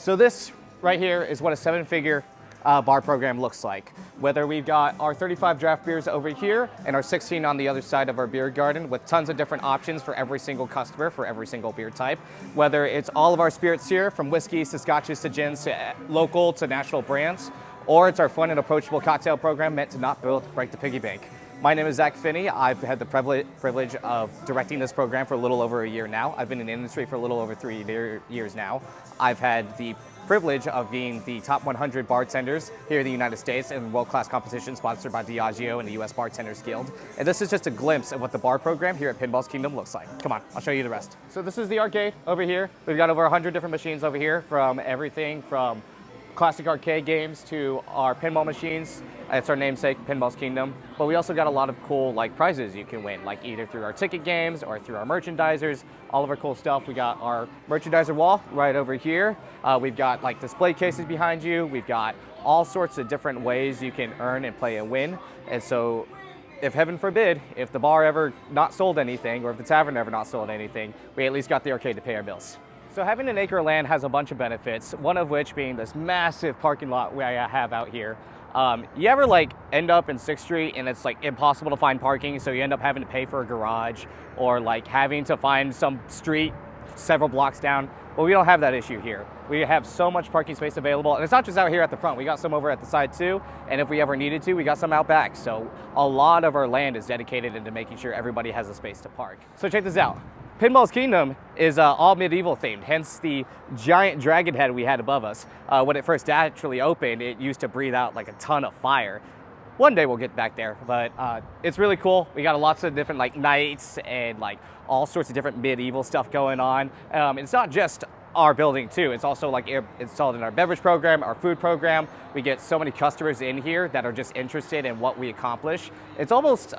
So this right here is what a 7-figure bar program looks like. Whether we've got our 35 draft beers over here and our 16 on the other side of our beer garden with tons of different options for every single customer for every single beer type. Whether it's all of our spirits here, from whiskeys to scotches to gins to local to national brands, or it's our fun and approachable cocktail program meant to not break the piggy bank. My name is Zach Finney. I've had the privilege of directing this program for a little over a year now. I've been in the industry for a little over 3 years now. I've had the privilege of being the top 100 bartenders here in the United States in World Class competition sponsored by Diageo and the US Bartenders Guild. And this is just a glimpse of what the bar program here at Pinballz Kingdom looks like. Come on, I'll show you the rest. So this is the arcade over here. We've got over 100 different machines over here, from everything from classic arcade games to our pinball machines. It's our namesake, Pinballz Kingdom. But we also got a lot of cool prizes you can win, like either through our ticket games or through our merchandisers, all of our cool stuff. We got our merchandiser wall right over here. We've got display cases behind you. We've got all sorts of different ways you can earn and play and win. And so if heaven forbid, if the bar ever not sold anything, or if the tavern ever not sold anything, we at least got the arcade to pay our bills. So having an acre of land has a bunch of benefits, one of which being this massive parking lot we have out here. You ever end up in 6th Street and it's impossible to find parking, so you end up having to pay for a garage, or having to find some street several blocks down? Well, we don't have that issue here. We have so much parking space available, and it's not just out here at the front. We got some over at the side too, and if we ever needed to, we got some out back. So a lot of our land is dedicated into making sure everybody has a space to park. So check this out. Pinballz Kingdom is all medieval themed, hence the giant dragon head we had above us. When it first actually opened, it used to breathe out a ton of fire. One day we'll get back there, but it's really cool. We got lots of different knights and all sorts of different medieval stuff going on. It's not just our building too. It's also installed in our beverage program, our food program. We get so many customers in here that are just interested in what we accomplish. It's almost,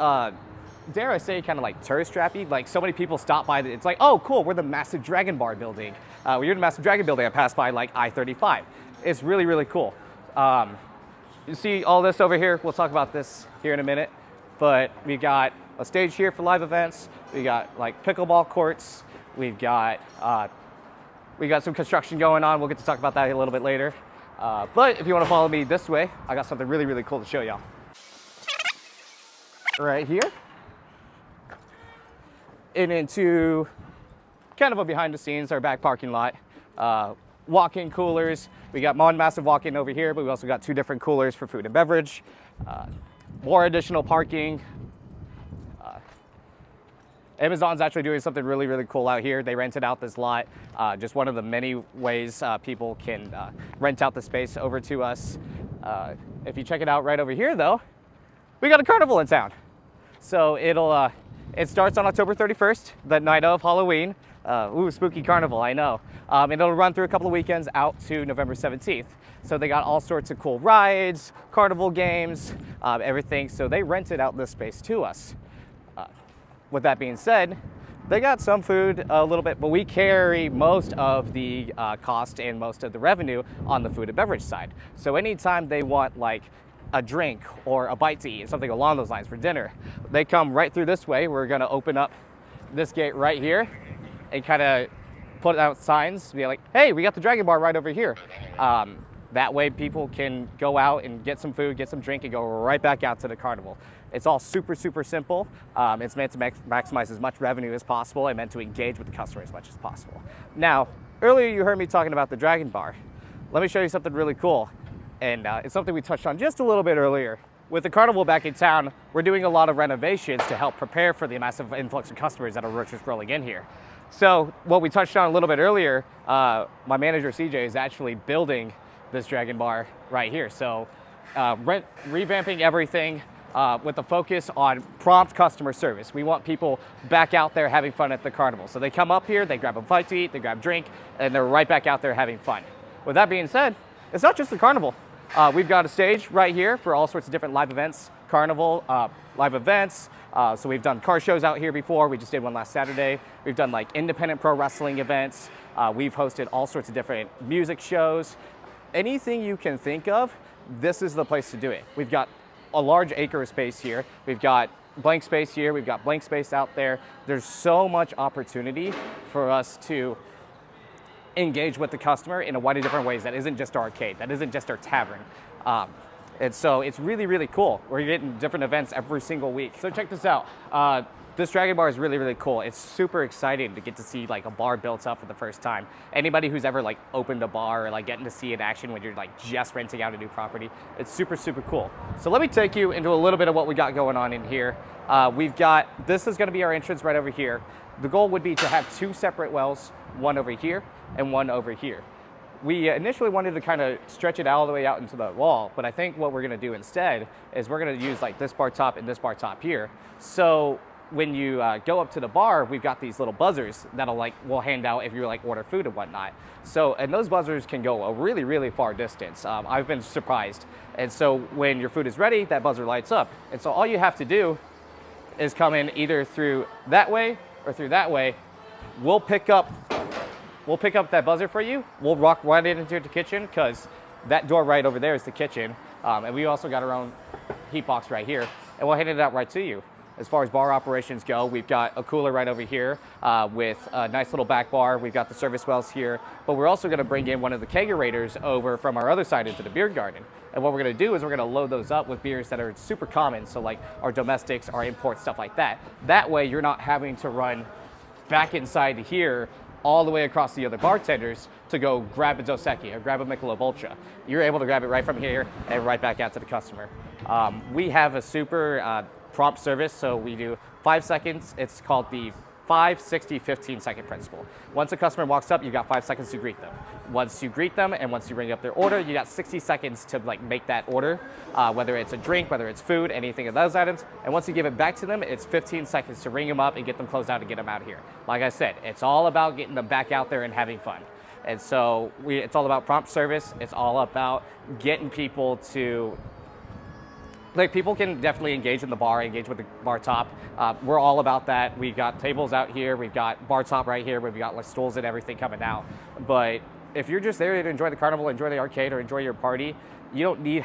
dare I say, kind of tourist trappy. So many people stop by, it's oh cool, we're the massive dragon bar building. When you're in the massive dragon building, I passed by I-35. It's really, really cool. You see all this over here, we'll talk about this here in a minute, but we got a stage here for live events. We got pickleball courts. We got some construction going on. We'll get to talk about that a little bit later. But if you want to follow me this way, I got something really, really cool to show y'all. Right here. And into kind of a behind the scenes, our back parking lot. Walk-in coolers. We got one massive walk-in over here, but we also got 2 different coolers for food and beverage. More additional parking. Amazon's actually doing something really, really cool out here. They rented out this lot. Just one of the many ways people can rent out the space over to us. If you check it out right over here though, we got a carnival in town. So it starts on October 31st, the night of Halloween. Ooh, spooky carnival, I know. And it'll run through a couple of weekends out to November 17th. So they got all sorts of cool rides, carnival games, everything. So they rented out this space to us. With that being said, they got some food a little bit, but we carry most of the cost and most of the revenue on the food and beverage side. So anytime they want a drink or a bite to eat, something along those lines for dinner, they come right through this way. We're gonna open up this gate right here and kind of put out signs, be hey, we got the Dragon Bar right over here. That way people can go out and get some food, get some drink, and go right back out to the carnival. It's all super, super simple. It's meant to maximize as much revenue as possible and meant to engage with the customer as much as possible. Now, earlier you heard me talking about the Dragon Bar. Let me show you something really cool. And it's something we touched on just a little bit earlier. With the carnival back in town, we're doing a lot of renovations to help prepare for the massive influx of customers that are just rolling in here. So what we touched on a little bit earlier, my manager CJ is actually building this Dragon Bar right here. So revamping everything with a focus on prompt customer service. We want people back out there having fun at the carnival. So they come up here, they grab a bite to eat, they grab a drink, and they're right back out there having fun. With that being said, it's not just the carnival. We've got a stage right here for all sorts of different live events, carnival, live events. So we've done car shows out here before. We just did one last Saturday. We've done independent pro wrestling events. We've hosted all sorts of different music shows. Anything you can think of, this is the place to do it. We've got a large acre of space here. We've got blank space here. We've got blank space out there. There's so much opportunity for us to engage with the customer in a wide of different ways that isn't just our arcade, that isn't just our tavern. And so it's really, really cool. We're getting different events every single week. So check this out. This Dragon Bar is really, really cool. It's super exciting to get to see like a bar built up for the first time. Anybody who's ever like opened a bar or like getting to see it in action when you're like just renting out a new property, it's super, super cool. So let me take you into a little bit of what we got going on in here. This is gonna be our entrance right over here. The goal would be to have 2 separate wells, one over here and one over here. We initially wanted to kind of stretch it all the way out into the wall, but I think what we're gonna do instead is we're gonna use like this bar top and this bar top here. So when you go up to the bar, we've got these little buzzers that'll we'll hand out if you like order food and whatnot. So, and those buzzers can go a really, really far distance. I've been surprised. And so when your food is ready, that buzzer lights up. And so all you have to do is come in either through that way or through that way. We'll pick up that buzzer for you. We'll walk right into the kitchen because that door right over there is the kitchen. And we also got our own heat box right here, and we'll hand it out right to you. As far as bar operations go, we've got a cooler right over here with a nice little back bar. We've got the service wells here, but we're also gonna bring in one of the kegerators over from our other side into the beer garden. And what we're gonna do is we're gonna load those up with beers that are super common, so like our domestics, our imports, stuff like that. That way you're not having to run back inside here all the way across the other bartenders to go grab a Dos Equis or grab a Michelob Ultra. You're able to grab it right from here and right back out to the customer. We have a super prompt service, so we do 5 seconds. It's called the 5, 60, 15 second principle. Once a customer walks up, you got 5 seconds to greet them. Once you greet them and once you bring up their order, you got 60 seconds to like make that order, whether it's a drink, whether it's food, anything of those items. And once you give it back to them, it's 15 seconds to ring them up and get them closed out and get them out of here. Like I said, it's all about getting them back out there and having fun. And so it's all about prompt service. It's all about getting people to, like, people can definitely engage in the bar, engage with the bar top. We're all about that. We've got tables out here. We've got bar top right here. We've got like stools and everything coming out. But if you're just there to enjoy the carnival, enjoy the arcade, or enjoy your party, you don't need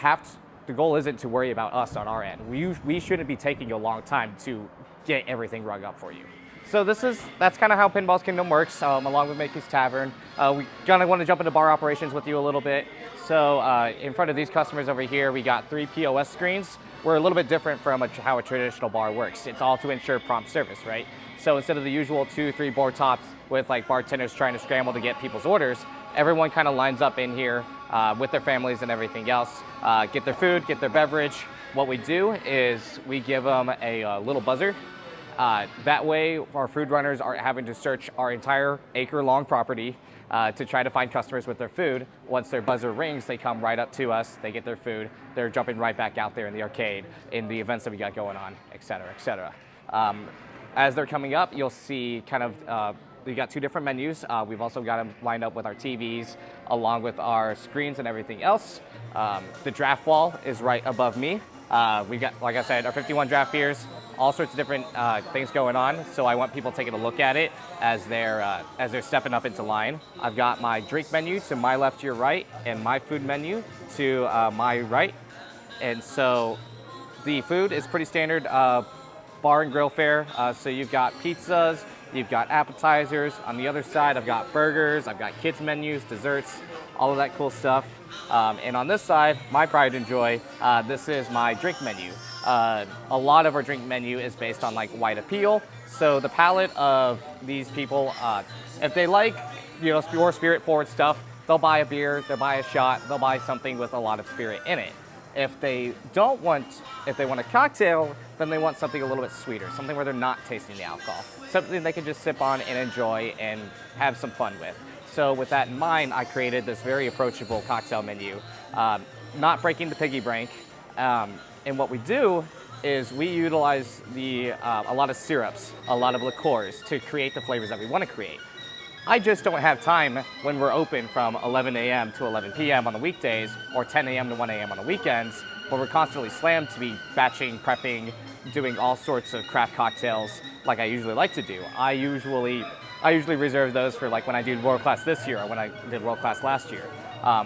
the goal isn't to worry about us on our end. We shouldn't be taking a long time to get everything rung up for you. So that's kind of how Pinballz Kingdom works, along with Make's Tavern. We kind of want to jump into bar operations with you a little bit. So in front of these customers over here, we got 3 POS screens. We're a little bit different from how a traditional bar works. It's all to ensure prompt service, right? So instead of the usual 2, 3 board tops with like bartenders trying to scramble to get people's orders, everyone kind of lines up in here with their families and everything else, get their food, get their beverage. What we do is we give them a little buzzer. That way, our food runners aren't having to search our entire acre-long property to try to find customers with their food. Once their buzzer rings, they come right up to us, they get their food, they're jumping right back out there in the arcade, in the events that we got going on, et cetera, et cetera. As they're coming up, you'll see kind of, we got 2 different menus. We've also got them lined up with our TVs, along with our screens and everything else. The draft wall is right above me. We got, like I said, our 51 draft beers, all sorts of different things going on. So I want people taking a look at it as they're stepping up into line. I've got my drink menu to my left to your right, and my food menu to my right. And so the food is pretty standard bar and grill fare. So you've got pizzas, you've got appetizers. On the other side, I've got burgers, I've got kids menus, desserts, all of that cool stuff. And on this side, my pride and joy, this is my drink menu. A lot of our drink menu is based on like white appeal. So the palate of these people, if they like, more spirit forward stuff, they'll buy a beer, they'll buy a shot, they'll buy something with a lot of spirit in it. If they want a cocktail, then they want something a little bit sweeter, something where they're not tasting the alcohol, something they can just sip on and enjoy and have some fun with. So with that in mind, I created this very approachable cocktail menu, not breaking the piggy bank. And what we do is we utilize a lot of syrups, a lot of liqueurs to create the flavors that we want to create. I just don't have time when we're open from 11 a.m. to 11 p.m. on the weekdays or 10 a.m. to 1 a.m. on the weekends, where we're constantly slammed to be batching, prepping, doing all sorts of craft cocktails like I usually like to do. I usually reserve those for like when I did World Class this year or when I did World Class last year.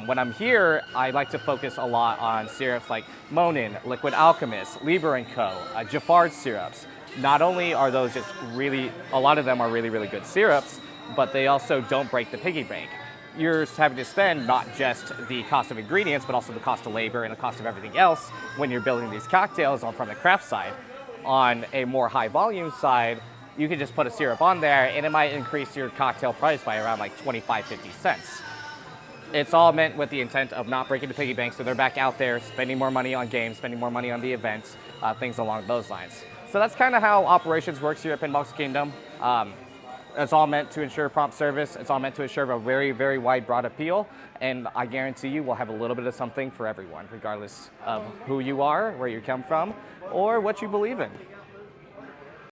When I'm here, I like to focus a lot on syrups like Monin, Liquid Alchemist, Lieber & Co., Jaffard syrups. Not only are those just a lot of them are really, really good syrups, but they also don't break the piggy bank. you're having to spend not just the cost of ingredients, but also the cost of labor and the cost of everything else when you're building these cocktails from the craft side. On a more high volume side, you can just put a syrup on there and it might increase your cocktail price by around like 25, 50 cents. It's all meant with the intent of not breaking the piggy bank, so they're back out there spending more money on games, spending more money on the events, things along those lines. So that's kind of how operations works here at Pinballz Kingdom. It's all meant to ensure prompt service. It's all meant to ensure a very, very wide, broad appeal. And I guarantee you we'll have a little bit of something for everyone, regardless of who you are, where you come from, or what you believe in.